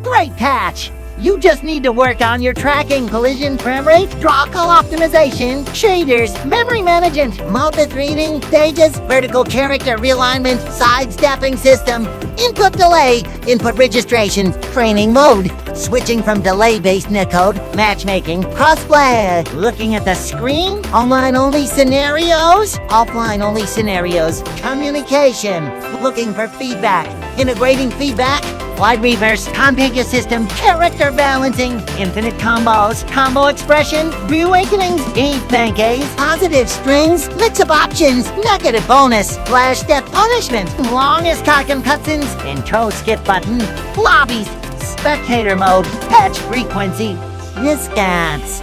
Great patch! You just need to work on your tracking, collision frame rate, draw call optimization, shaders, memory management, multi reading, stages, vertical character realignment, sidestepping system, input delay, input registration, training mode, switching from delay-based netcode, matchmaking, crossplay, looking at the screen, online-only scenarios, offline-only scenarios, communication, looking for feedback, integrating feedback, wide reverse, configure system, character balancing, infinite combos, combo expression, reawakenings, bank A's, positive strings, mix of options, negative bonus, flash step punishment, longest talking cutscenes, intro skip button, lobbies, spectator mode, patch frequency, discounts.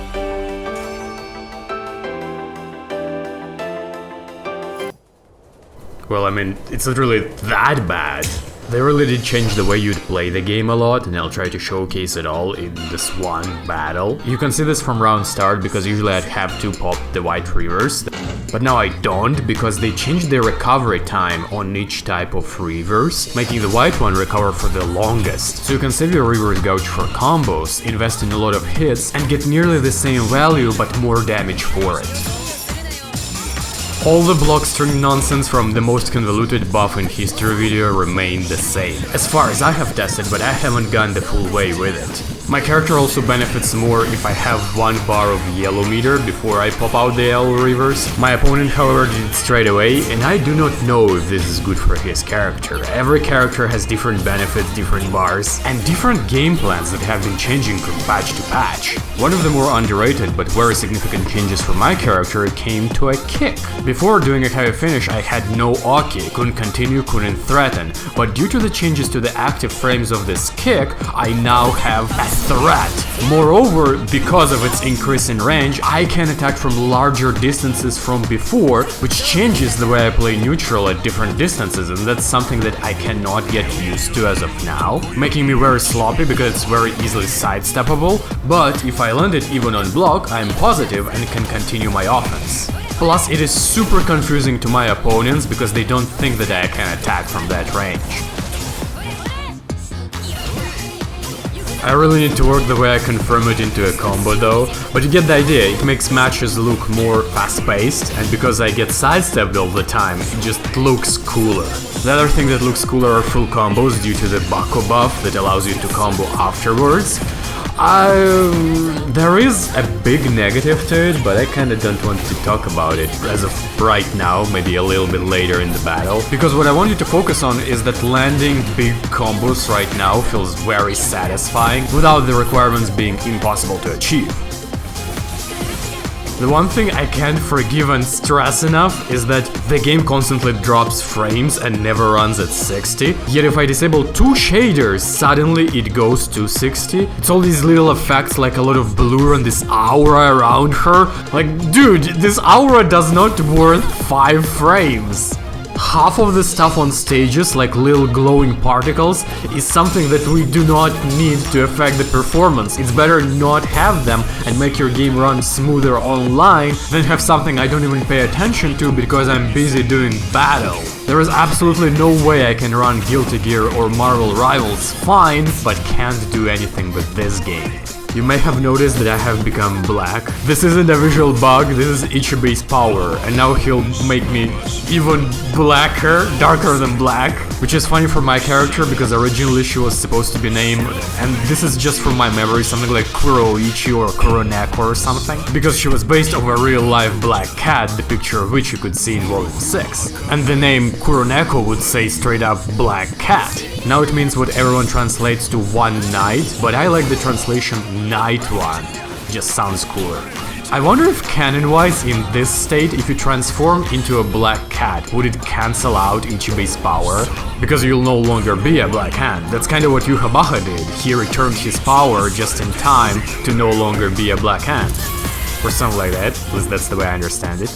Well, I mean, it's not really that bad. They really did change the way you'd play the game a lot, and I'll try to showcase it all in this one battle. You can see this from round start, because usually I'd have to pop the white reverse, but now I don't, because they changed the recovery time on each type of reverse, making the white one recover for the longest. So you can save your reverse gouge for combos, invest in a lot of hits, and get nearly the same value but more damage for it. All the block string nonsense from the most convoluted buff in history video remain the same, as far as I have tested, but I haven't gone the full way with it. My character also benefits more if I have 1 bar of yellow meter before I pop out the yellow reverse. My opponent, however, did it straight away, and I do not know if this is good for his character. Every character has different benefits, different bars, and different game plans that have been changing from patch to patch. One of the more underrated but very significant changes for my character came to a kick. Before doing a heavy finish, I had no Oki, couldn't continue, couldn't threaten, but due to the changes to the active frames of this kick, I now have a threat. Moreover, because of its increase in range, I can attack from larger distances from before, which changes the way I play neutral at different distances, and that's something that I cannot get used to as of now, making me very sloppy because it's very easily sidesteppable, but if I land it even on block, I'm positive and can continue my offense. Plus, it is super confusing to my opponents because they don't think that I can attack from that range. I really need to work the way I confirm it into a combo though, but you get the idea, it makes matches look more fast-paced, and because I get sidestepped all the time, it just looks cooler. The other thing that looks cooler are full combos due to the Bako buff that allows you to combo afterwards. There is a big negative to it, but I kinda don't want to talk about it as of right now, maybe a little bit later in the battle. Because what I want you to focus on is that landing big combos right now feels very satisfying, without the requirements being impossible to achieve. The one thing I can't forgive and stress enough is that the game constantly drops frames and never runs at 60, yet if I disable 2 shaders, suddenly it goes to 60. It's all these little effects like a lot of blur and this aura around her. Like, dude, this aura does not worth 5 frames. Half of the stuff on stages, like little glowing particles, is something that we do not need to affect the performance. It's better not have them and make your game run smoother online than have something I don't even pay attention to because I'm busy doing battle. There is absolutely no way I can run Guilty Gear or Marvel Rivals fine, but can't do anything with this game. You may have noticed that I have become black. This isn't a visual bug, this is Ichibe's power, and now he'll make me even blacker, darker than black, which is funny for my character because originally she was supposed to be named, and this is just from my memory, something like Kuroichi or Kuroneko or something, because she was based on a real-life black cat, the picture of which you could see in Volume 6, and the name Kuroneko would say straight up black cat. Now it means what everyone translates to one night, but I like the translation night one, just sounds cooler. I wonder if canon-wise in this state, if you transform into a black cat, would it cancel out Ichibe's power? Because you'll no longer be a black hand. That's kinda what Yuhabaha did, he returned his power just in time to no longer be a black hand. Or something like that, at least that's the way I understand it.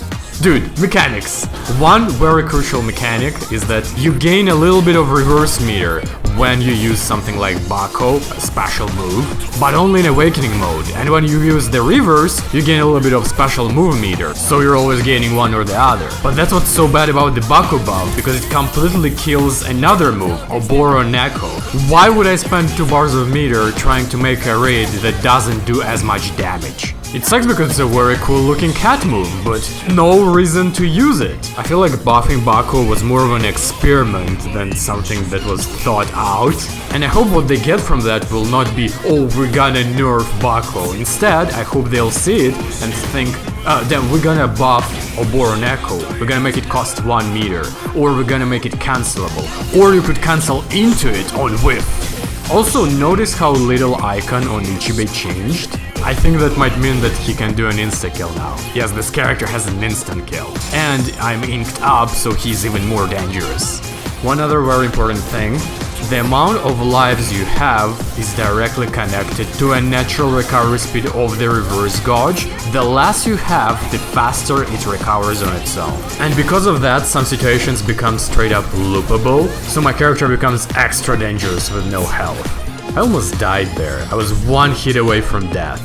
Dude, mechanics. One very crucial mechanic is that you gain a little bit of reverse meter when you use something like Bako, a special move, but only in awakening mode, and when you use the reverse, you gain a little bit of special move meter, so you're always gaining one or the other. But that's what's so bad about the Bako buff, because it completely kills another move, Oboro Neko. Why would I spend 2 bars of meter trying to make a raid that doesn't do as much damage? It sucks because it's a very cool looking cat move, but no reason to use it. I feel like buffing Bako was more of an experiment than something that was thought out, and I hope what they get from that will not be, oh, we're gonna nerf Bako. Instead, I hope they'll see it and think, then we're gonna buff Oboro Neko, we're gonna make it cost 1 meter, or we're gonna make it cancelable, or you could cancel into it on whiff. Also, notice how little icon on Ichibei changed? I think that might mean that he can do an insta-kill now. Yes, this character has an instant kill. And I'm inked up, so he's even more dangerous. One other very important thing, the amount of lives you have is directly connected to a natural recovery speed of the reverse gauge. The less you have, the faster it recovers on its own. And because of that, some situations become straight up loopable, so my character becomes extra dangerous with no health. I almost died there, I was 1 hit away from death.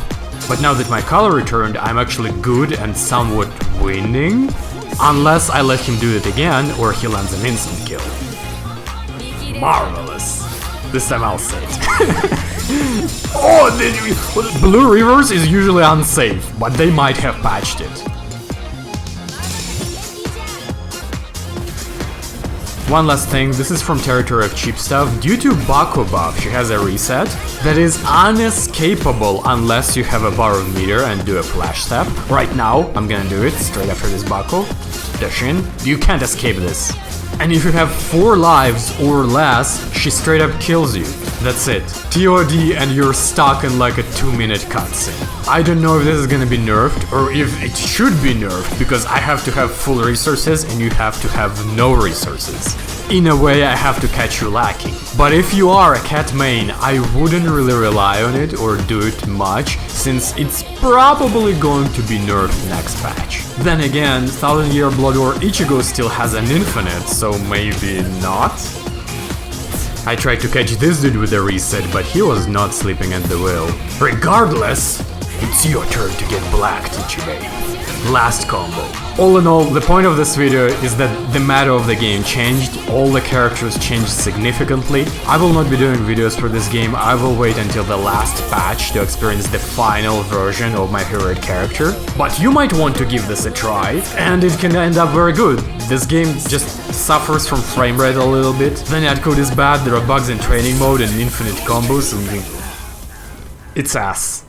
But now that my color returned, I'm actually good and somewhat winning. Unless I let him do it again, or he lands an instant kill. Marvelous. This time I'll say it. Oh, blue reverse is usually unsafe, but they might have patched it. One last thing, this is from territory of cheap stuff. Due to Bako buff, she has a reset that is unescapable unless you have a bar of meter and do a flash step. Right now, I'm gonna do it straight after this Bako. Dash in. You can't escape this. And if you have 4 lives or less, she straight up kills you. That's it. TOD and you're stuck in like a 2-minute cutscene. I don't know if this is gonna be nerfed or if it should be nerfed, because I have to have full resources and you have to have no resources. In a way, I have to catch you lacking. But if you are a cat main, I wouldn't really rely on it or do it much, since it's probably going to be nerfed next patch. Then again, 1000 Year Blood War Ichigo still has an infinite, so maybe not? I tried to catch this dude with a reset, but he was not sleeping at the wheel. Regardless, it's your turn to get blacked, Ichibei. Last combo. All in all, the point of this video is that the meta of the game changed, all the characters changed significantly. I will not be doing videos for this game, I will wait until the last patch to experience the final version of my favorite character. But you might want to give this a try, and it can end up very good. This game just suffers from frame rate a little bit, the netcode is bad, there are bugs in training mode and infinite combos, and it's ass.